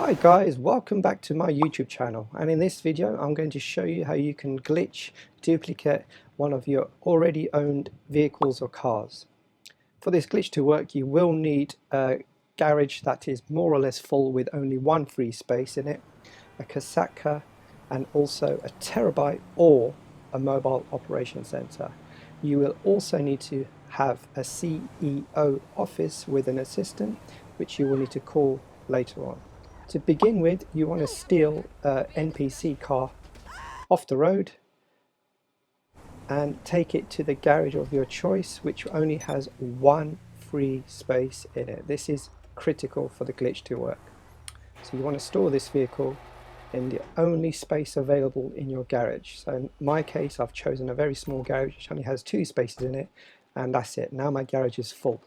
Hi guys, welcome back to my YouTube channel, and in this video I'm going to show you how you can glitch duplicate one of your already owned vehicles or cars. For this glitch to work, you will need a garage that is more or less full with only one free space in it, a casaca, and also a terabyte or a mobile operation center. You will also need to have a CEO office with an assistant, which you will need to call later on. To begin with, you want to steal an NPC car off the road and take it to the garage of your choice, which only has one free space in it. This is critical for the glitch to work. So you want to store this vehicle in the only space available in your garage. So in my case, I've chosen a very small garage which only has 2 spaces in it, and that's it. Now my garage is full.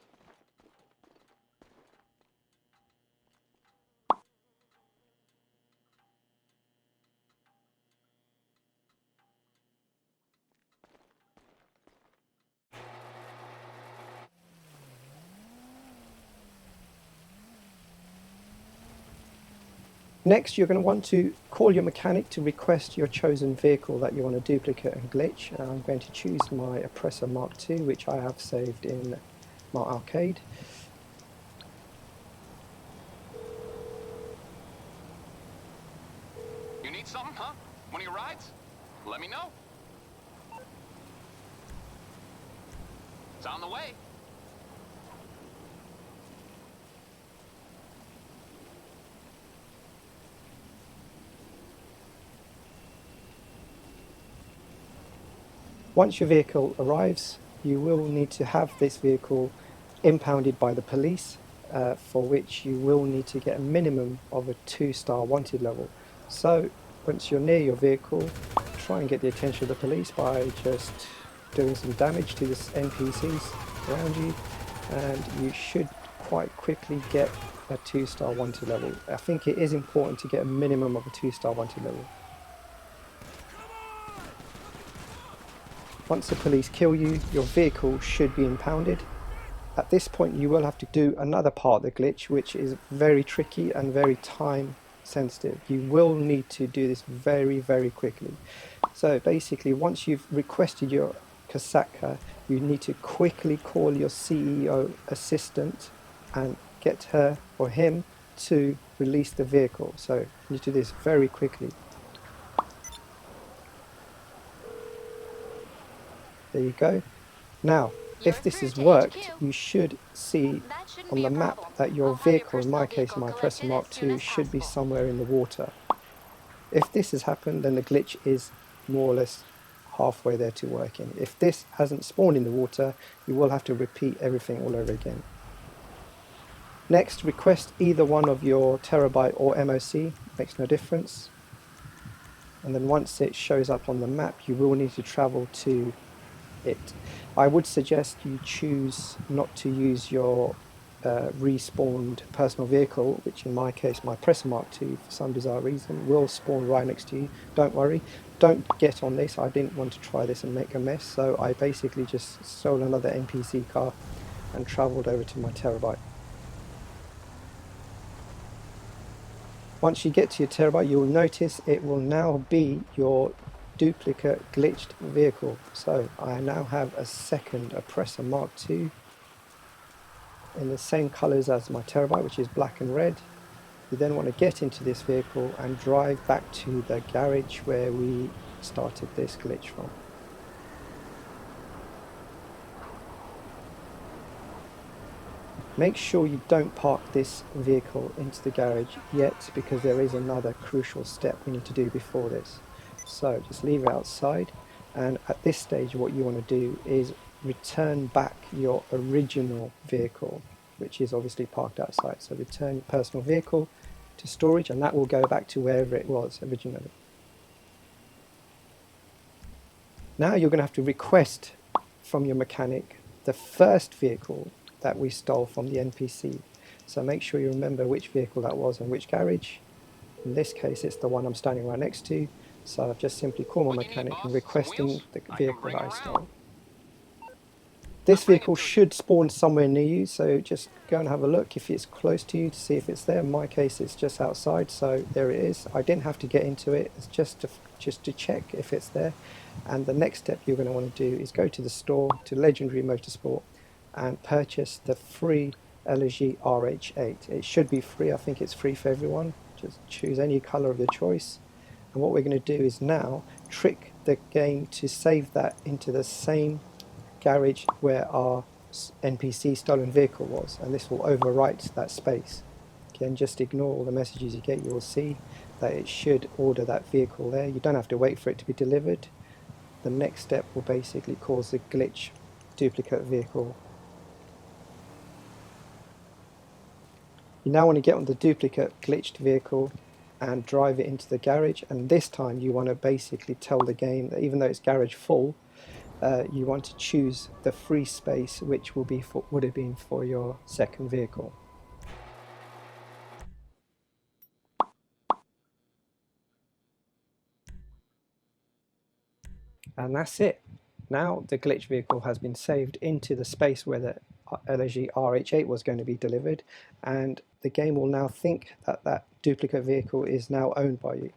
Next, you're going to want to call your mechanic to request your chosen vehicle that you want to duplicate and glitch. I'm going to choose my OPPRESSOR MK2, which I have saved in my arcade. You need something, huh? One of your rides? Let me know. It's on the way. Once your vehicle arrives, you will need to have this vehicle impounded by the police, for which you will need to get a minimum of a 2-star wanted level. So once you're near your vehicle, try and get the attention of the police by just doing some damage to the NPCs around you, and you should quite quickly get a 2-star wanted level. I think it is important to get a minimum of a 2-star wanted level. Once the police kill you, your vehicle should be impounded. At this point you will have to do another part of the glitch, which is very tricky and very time sensitive. You will need to do this very quickly. So basically, once you've requested your casaca, you need to quickly call your CEO assistant and get her or him to release the vehicle. So you need to do this very quickly. There you go. Now, if this has worked, you should see on the map that your vehicle, in my case my OPPRESSOR MK2, should be somewhere in the water. If this has happened, then the glitch is more or less halfway there to working. If this hasn't spawned in the water, you will have to repeat everything all over again. Next, request either one of your terabyte or MOC, makes no difference. And then once it shows up on the map, you will need to travel to it. I would suggest you choose not to use your respawned personal vehicle, which in my case my OPPRESSOR MK2 for some bizarre reason will spawn right next to you. Don't worry, don't get on this. I didn't want to try this and make a mess, so I basically just stole another NPC car and travelled over to my terabyte. Once you get to your terabyte, you'll notice it will now be your duplicate glitched vehicle. So I now have a second OPPRESSOR MK2 in the same colors as my terabyte, which is black and red. You then want to get into this vehicle and drive back to the garage where we started this glitch from. Make sure you don't park this vehicle into the garage yet, because there is another crucial step we need to do before this. So just leave it outside, and at this stage what you want to do is return back your original vehicle, which is obviously parked outside. So return your personal vehicle to storage, and that will go back to wherever it was originally. Now you're going to have to request from your mechanic the first vehicle that we stole from the NPC. So make sure you remember which vehicle that was and which garage. In this case it's the one I'm standing right next to. So I've just simply called my mechanic and requesting the vehicle that I stole. This vehicle should spawn somewhere near you, so just go and have a look if it's close to you to see if it's there. In my case, it's just outside, so there it is. I didn't have to get into it, it's just to check if it's there. And the next step you're going to want to do is go to the store, to Legendary Motorsport, and purchase the free LG RH8. It should be free, I think it's free for everyone. Just choose any color of your choice. And what we're going to do is now trick the game to save that into the same garage where our NPC stolen vehicle was, and this will overwrite that space. Again, just ignore all the messages you get. You will see that it should order that vehicle there. You don't have to wait for it to be delivered. The next step will basically cause the glitch duplicate vehicle. You now want to get on the duplicate glitched vehicle and drive it into the garage, and this time you want to basically tell the game that even though it's garage full, you want to choose the free space which will be would have been for your second vehicle. And that's it. Now the glitch vehicle has been saved into the space where the LG RH8 was going to be delivered, and the game will now think that that duplicate vehicle is now owned by you.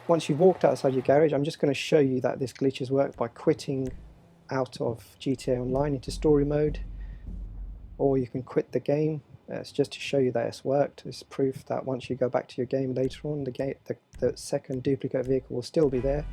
Once you've walked outside your garage, I'm just going to show you that this glitch has worked by quitting out of GTA Online into story mode, or you can quit the game. It's just to show you that it's worked. It's proof that once you go back to your game later on, the second duplicate vehicle will still be there.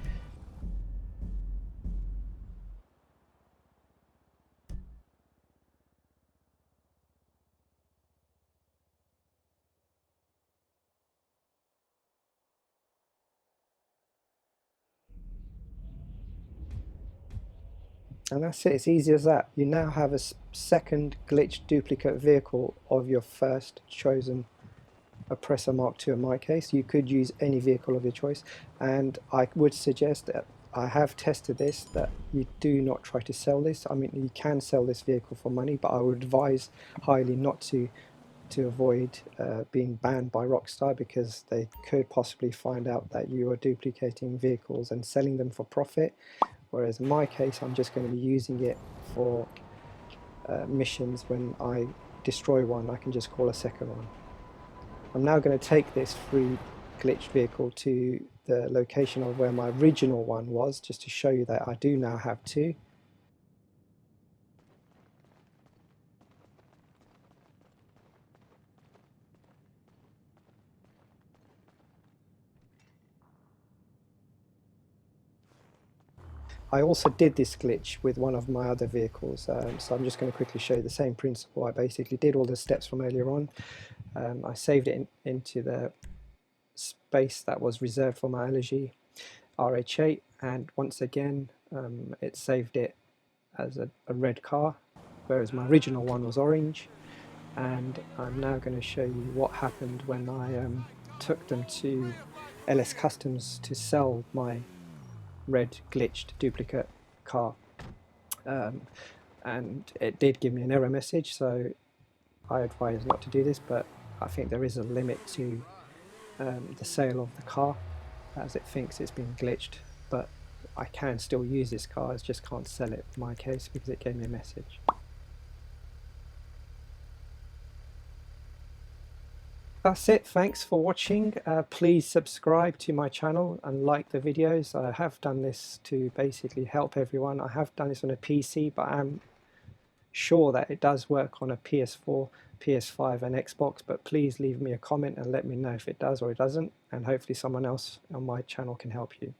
And that's it, it's easy as that. You now have a second glitched duplicate vehicle of your first chosen Oppressor Mark II in my case. You could use any vehicle of your choice, and I would suggest that I have tested this, that you do not try to sell this. I mean, you can sell this vehicle for money, but I would advise highly not to avoid being banned by Rockstar, because they could possibly find out that you are duplicating vehicles and selling them for profit. Whereas in my case, I'm just going to be using it for missions. When I destroy one, I can just call a second one. I'm now going to take this free glitched vehicle to the location of where my original one was, just to show you that I do now have two. I also did this glitch with one of my other vehicles, so I'm just going to quickly show you the same principle. I basically did all the steps from earlier on. I saved it into the space that was reserved for my LG RH8, and once again it saved it as a red car, whereas my original one was orange. And I'm now going to show you what happened when I took them to LS Customs to sell my red glitched duplicate car, and it did give me an error message, so I advise not to do this, but I think there is a limit to the sale of the car, as it thinks it's been glitched. But I can still use this car, I just can't sell it in my case because it gave me a message. That's it, thanks for watching. Please subscribe to my channel and like the videos. I have done this to basically help everyone. I have done this on a PC, but I'm sure that it does work on a PS4, PS5 and Xbox, but please leave me a comment and let me know if it does or it doesn't, and hopefully someone else on my channel can help you.